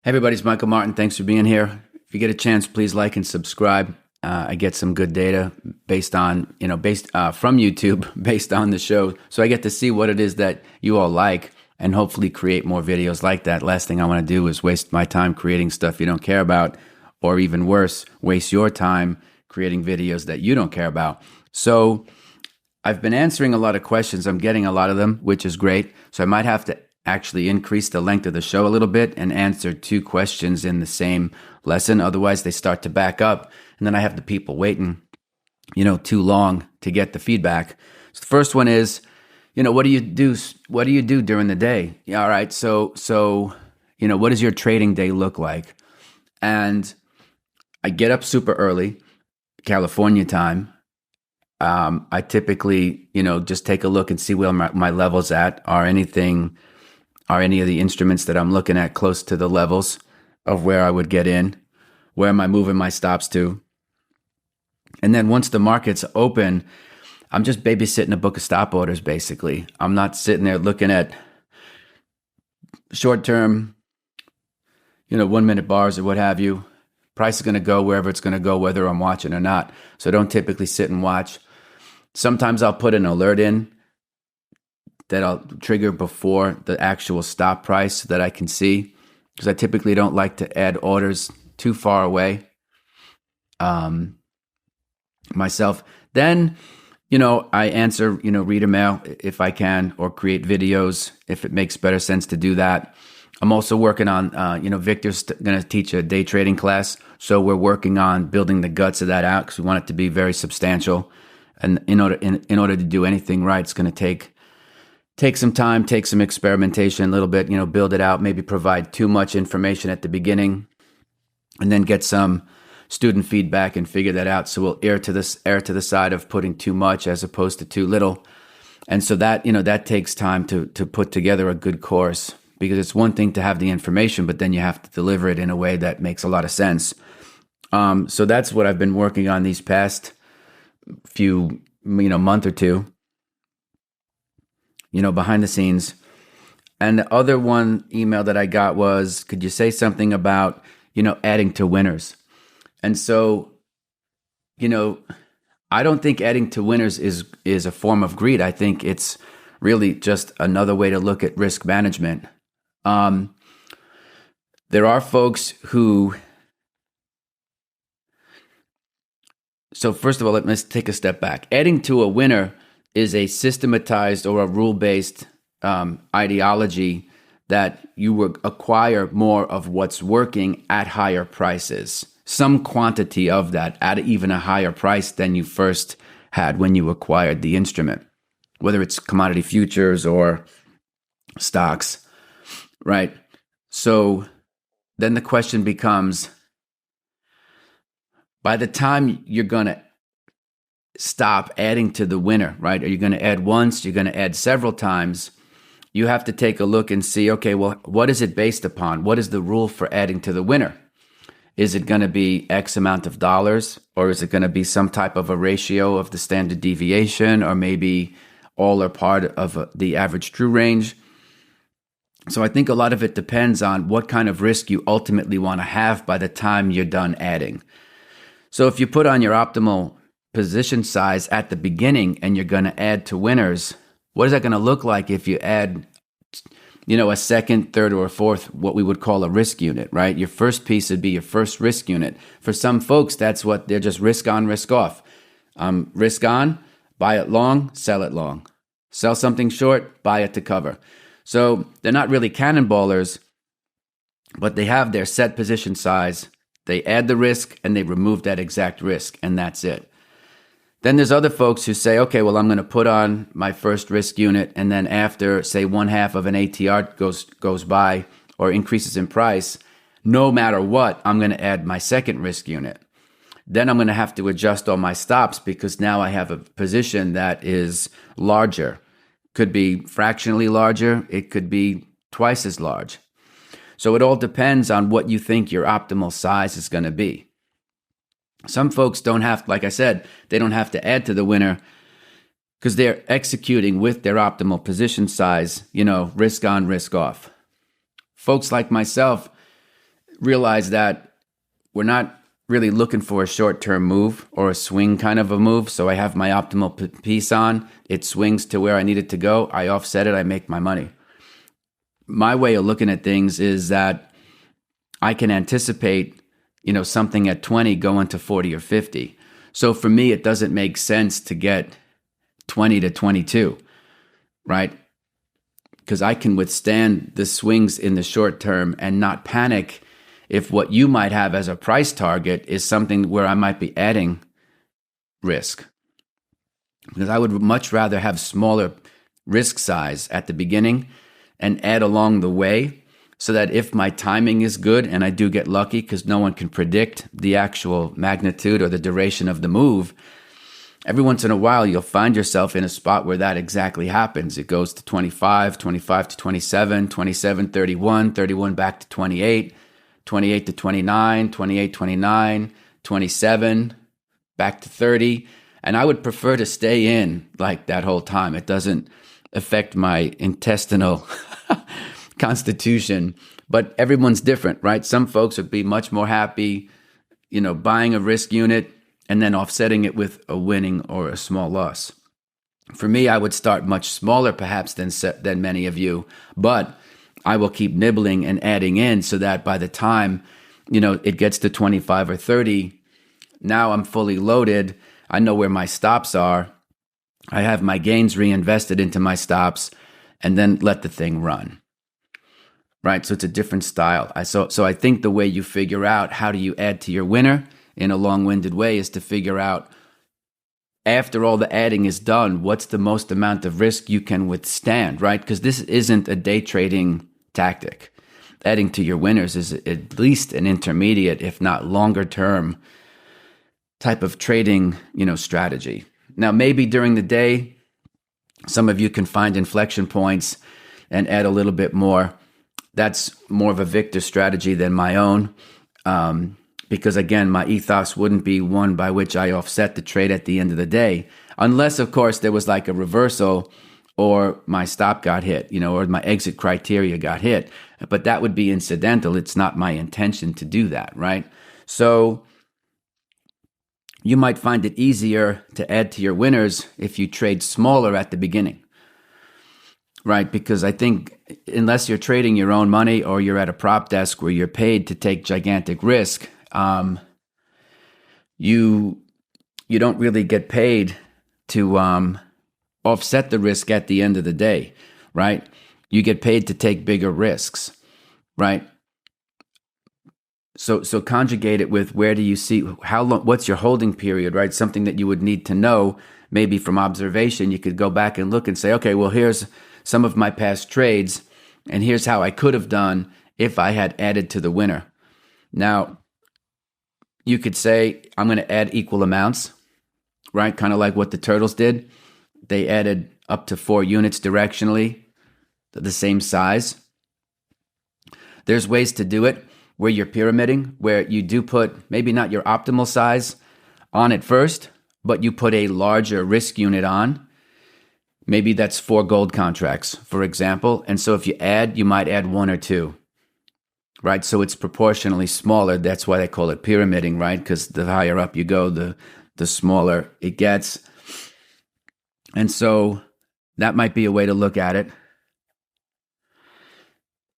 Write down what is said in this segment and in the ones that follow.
Hey everybody, it's Michael Martin. Thanks for being here. If you get a chance, please like and subscribe. I get some good data based on, from YouTube, based on the show. So I get to see what it is that you all like and hopefully create more videos like that. Last thing I want to do is waste my time creating stuff you don't care about, or even worse, waste your time creating videos that you don't care about. So I've been answering a lot of questions. I'm getting a lot of them, which is great. So I might have to actually increase the length of the show a little bit and answer two questions in the same lesson. Otherwise, they start to back up, and then I have the people waiting, too long to get the feedback. So the first one is, what do you do? What do you do during the day? Yeah, all right. So, what does your trading day look like? And I get up super early, California time. I typically, just take a look and see where my level's at. Are any of the instruments that I'm looking at close to the levels of where I would get in? Where am I moving my stops to? And then once the market's open, I'm just babysitting a book of stop orders, basically. I'm not sitting there looking at short-term, 1-minute bars or what have you. Price is going to go wherever it's going to go, whether I'm watching or not. So I don't typically sit and watch. Sometimes I'll put an alert in that I'll trigger before the actual stop price so that I can see, because I typically don't like to add orders too far away myself. Then, I answer, reader mail if I can, or create videos if it makes better sense to do that. I'm also working on, Victor's going to teach a day trading class. So we're working on building the guts of that out because we want it to be very substantial. And in order to do anything right, it's going to take some time, take some experimentation, a little bit, build it out, maybe provide too much information at the beginning, and then get some student feedback and figure that out. So we'll err to the side of putting too much as opposed to too little. And so that, that takes time to put together a good course, because it's one thing to have the information, but then you have to deliver it in a way that makes a lot of sense. So that's what I've been working on these past few, month or two, behind the scenes. And the other one email that I got was, could you say something about, adding to winners? And so, I don't think adding to winners is a form of greed. I think it's really just another way to look at risk management. There are folks who, so first of all, let's take a step back. Adding to a winner is a systematized or a rule-based ideology that you will acquire more of what's working at higher prices, some quantity of that at even a higher price than you first had when you acquired the instrument, whether it's commodity futures or stocks, right? So then the question becomes, by the time you're going to stop adding to the winner, right? Are you going to add once? You're going to add several times. You have to take a look and see, okay, well, what is it based upon? What is the rule for adding to the winner? Is it going to be X amount of dollars, or is it going to be some type of a ratio of the standard deviation, or maybe all or part of the average true range? So I think a lot of it depends on what kind of risk you ultimately want to have by the time you're done adding. So if you put on your optimal position size at the beginning and you're going to add to winners, what is that going to look like if you add, a second, third, or a fourth, what we would call a risk unit, right? Your first piece would be your first risk unit. For some folks, that's what they're just risk on, risk off. Risk on, buy it long, sell it long. Sell something short, buy it to cover. So they're not really cannonballers, but they have their set position size. They add the risk and they remove that exact risk, and that's it. Then there's other folks who say, okay, well, I'm going to put on my first risk unit, and then after, say, 1/2 of an ATR goes by or increases in price, no matter what, I'm going to add my second risk unit. Then I'm going to have to adjust all my stops because now I have a position that is larger. Could be fractionally larger. It could be twice as large. So it all depends on what you think your optimal size is going to be. Some folks don't have, like I said, they don't have to add to the winner because they're executing with their optimal position size, risk on, risk off. Folks like myself, realize that we're not really looking for a short-term move or a swing kind of a move. So I have my optimal piece on. It swings to where I need it to go. I offset it. I make my money. My way of looking at things is that I can anticipate, something at 20 going to 40 or 50. So for me, it doesn't make sense to get 20 to 22, right? Because I can withstand the swings in the short term and not panic if what you might have as a price target is something where I might be adding risk. Because I would much rather have smaller risk size at the beginning and add along the way, so that if my timing is good and I do get lucky, because no one can predict the actual magnitude or the duration of the move, every once in a while you'll find yourself in a spot where that exactly happens. It goes to 25, 25 to 27, 27, 31, 31 back to 28, 28 to 29, 28, 29, 27, back to 30. And I would prefer to stay in like that whole time. It doesn't affect my intestinal constitution, but everyone's different, right? Some folks would be much more happy, buying a risk unit and then offsetting it with a winning or a small loss. For me, I would start much smaller perhaps than many of you, but I will keep nibbling and adding in so that by the time, it gets to 25 or 30, now I'm fully loaded. I know where my stops are. I have my gains reinvested into my stops and then let the thing run. Right? So it's a different style. So I think the way you figure out how do you add to your winner in a long-winded way is to figure out, after all the adding is done, what's the most amount of risk you can withstand, right? Because this isn't a day trading tactic. Adding to your winners is at least an intermediate, if not longer term type of trading, strategy. Now, maybe during the day, some of you can find inflection points and add a little bit more. That's more of a victor strategy than my own, because again, my ethos wouldn't be one by which I offset the trade at the end of the day, unless, of course, there was like a reversal or my stop got hit, or my exit criteria got hit. But that would be incidental. It's not my intention to do that, right? So you might find it easier to add to your winners if you trade smaller at the beginning. Right, because I think unless you're trading your own money or you're at a prop desk where you're paid to take gigantic risk, you don't really get paid to offset the risk at the end of the day, right? You get paid to take bigger risks, right? So conjugate it with where do you see, how long, what's your holding period, right? Something that you would need to know maybe from observation. You could go back and look and say, okay, well, here's some of my past trades, and here's how I could have done if I had added to the winner. Now, you could say, I'm going to add equal amounts, right? Kind of like what the Turtles did. They added up to 4 units directionally, the same size. There's ways to do it where you're pyramiding, where you do put maybe not your optimal size on it first, but you put a larger risk unit on. Maybe that's 4 gold contracts, for example. And so if you add, you might add 1 or 2, right? So it's proportionally smaller. That's why they call it pyramiding, right? Because the higher up you go, the smaller it gets. And so that might be a way to look at it.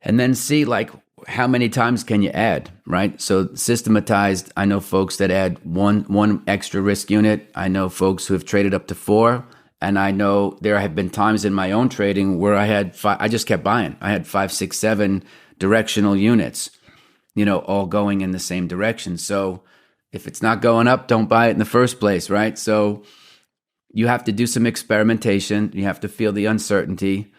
And then see like how many times can you add, right? So systematized, I know folks that add one extra risk unit. I know folks who have traded up to 4. And I know there have been times in my own trading where I just kept buying. I had 5, 6, 7 directional units, all going in the same direction. So if it's not going up, don't buy it in the first place, right? So you have to do some experimentation. You have to feel the uncertainty.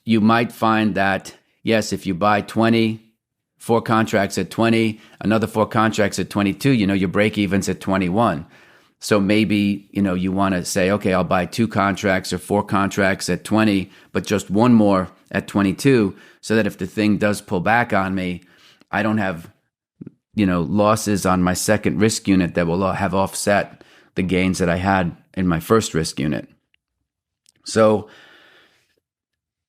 You might find that, yes, if you buy 4 contracts at 20, another 4 contracts at 22, your break even's at 21. So maybe, you want to say, okay, I'll buy 2 contracts or 4 contracts at 20, but just one more at 22, so that if the thing does pull back on me, I don't have, losses on my second risk unit that will have offset the gains that I had in my first risk unit. So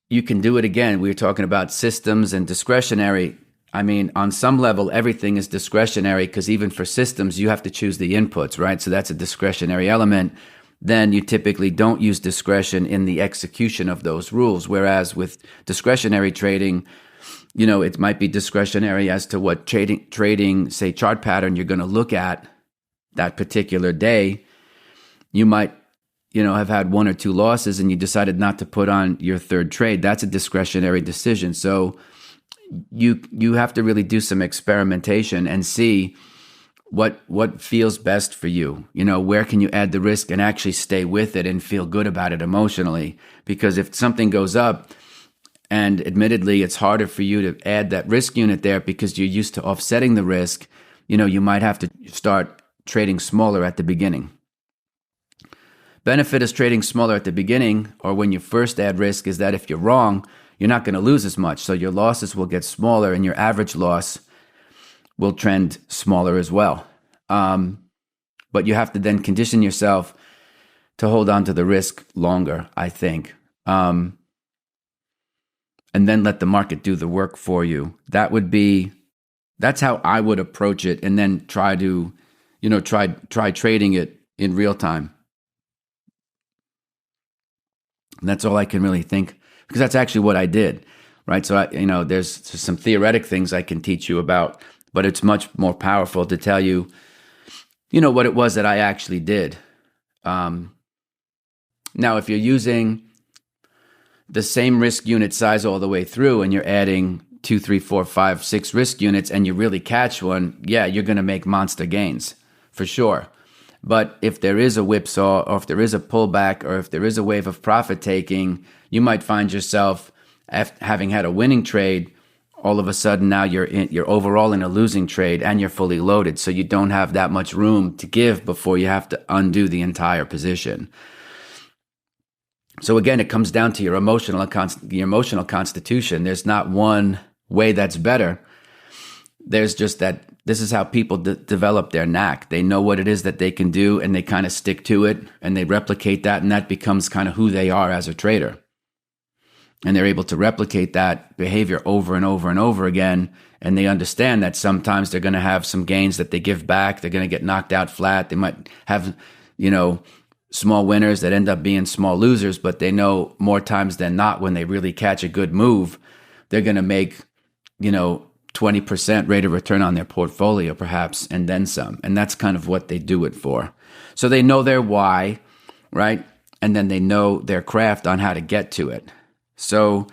you can do it again. We were talking about systems and discretionary. I mean, on some level, everything is discretionary because even for systems, you have to choose the inputs, right? So that's a discretionary element. Then you typically don't use discretion in the execution of those rules. Whereas with discretionary trading, it might be discretionary as to what trading, say, chart pattern you're going to look at that particular day. You might, have had one or two losses and you decided not to put on your third trade. That's a discretionary decision. So you have to really do some experimentation and see what feels best for you. Where can you add the risk and actually stay with it and feel good about it emotionally? Because if something goes up, and admittedly, it's harder for you to add that risk unit there because you're used to offsetting the risk, you might have to start trading smaller at the beginning. Benefit of trading smaller at the beginning or when you first add risk is that if you're wrong, you're not going to lose as much. So your losses will get smaller and your average loss will trend smaller as well. But you have to then condition yourself to hold on to the risk longer, I think. And then let the market do the work for you. That's how I would approach it, and then try to, try trading it in real time. And that's all I can really think, because that's actually what I did, right? So, there's some theoretic things I can teach you about, but it's much more powerful to tell you, what it was that I actually did. Now, if you're using the same risk unit size all the way through and you're adding 2, 3, 4, 5, 6 risk units and you really catch one, yeah, you're going to make monster gains for sure. But if there is a whipsaw or if there is a pullback or if there is a wave of profit taking, you might find yourself having had a winning trade. All of a sudden now you're overall in a losing trade and you're fully loaded. So you don't have that much room to give before you have to undo the entire position. So again, it comes down to your emotional constitution. There's not one way that's better. There's just that this is how people develop their knack. They know what it is that they can do and they kind of stick to it and they replicate that, and that becomes kind of who they are as a trader. And they're able to replicate that behavior over and over and over again. And they understand that sometimes they're going to have some gains that they give back. They're going to get knocked out flat. They might have, small winners that end up being small losers, but they know more times than not when they really catch a good move, they're going to make, 20% rate of return on their portfolio perhaps, and then some. And that's kind of what they do it for. So they know their why, right? And then they know their craft on how to get to it. So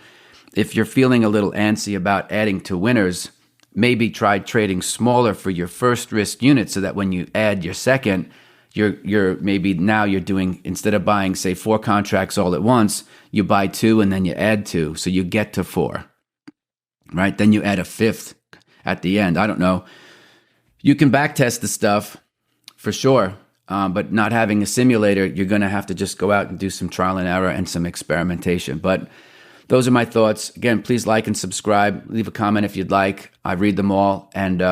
if you're feeling a little antsy about adding to winners, maybe try trading smaller for your first risk unit so that when you add your second, you're maybe now you're doing, instead of buying, say, 4 contracts all at once, you buy 2 and then you add 2. So you get to 4, right? Then you add a 5th at the end. I don't know. You can backtest the stuff for sure. But not having a simulator, you're going to have to just go out and do some trial and error and some experimentation. But those are my thoughts. Again, please like and subscribe. Leave a comment if you'd like. I read them all. And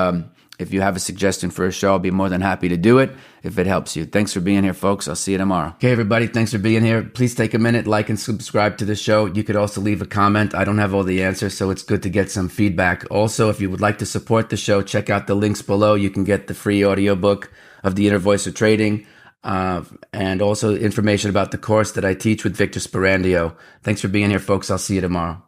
if you have a suggestion for a show, I'll be more than happy to do it if it helps you. Thanks for being here, folks. I'll see you tomorrow. Okay, everybody, thanks for being here. Please take a minute, like and subscribe to the show. You could also leave a comment. I don't have all the answers, so it's good to get some feedback. Also, if you would like to support the show, check out the links below. You can get the free audiobook of The Inner Voice of Trading, and also information about the course that I teach with Victor Sperandio. Thanks for being here, folks. I'll see you tomorrow.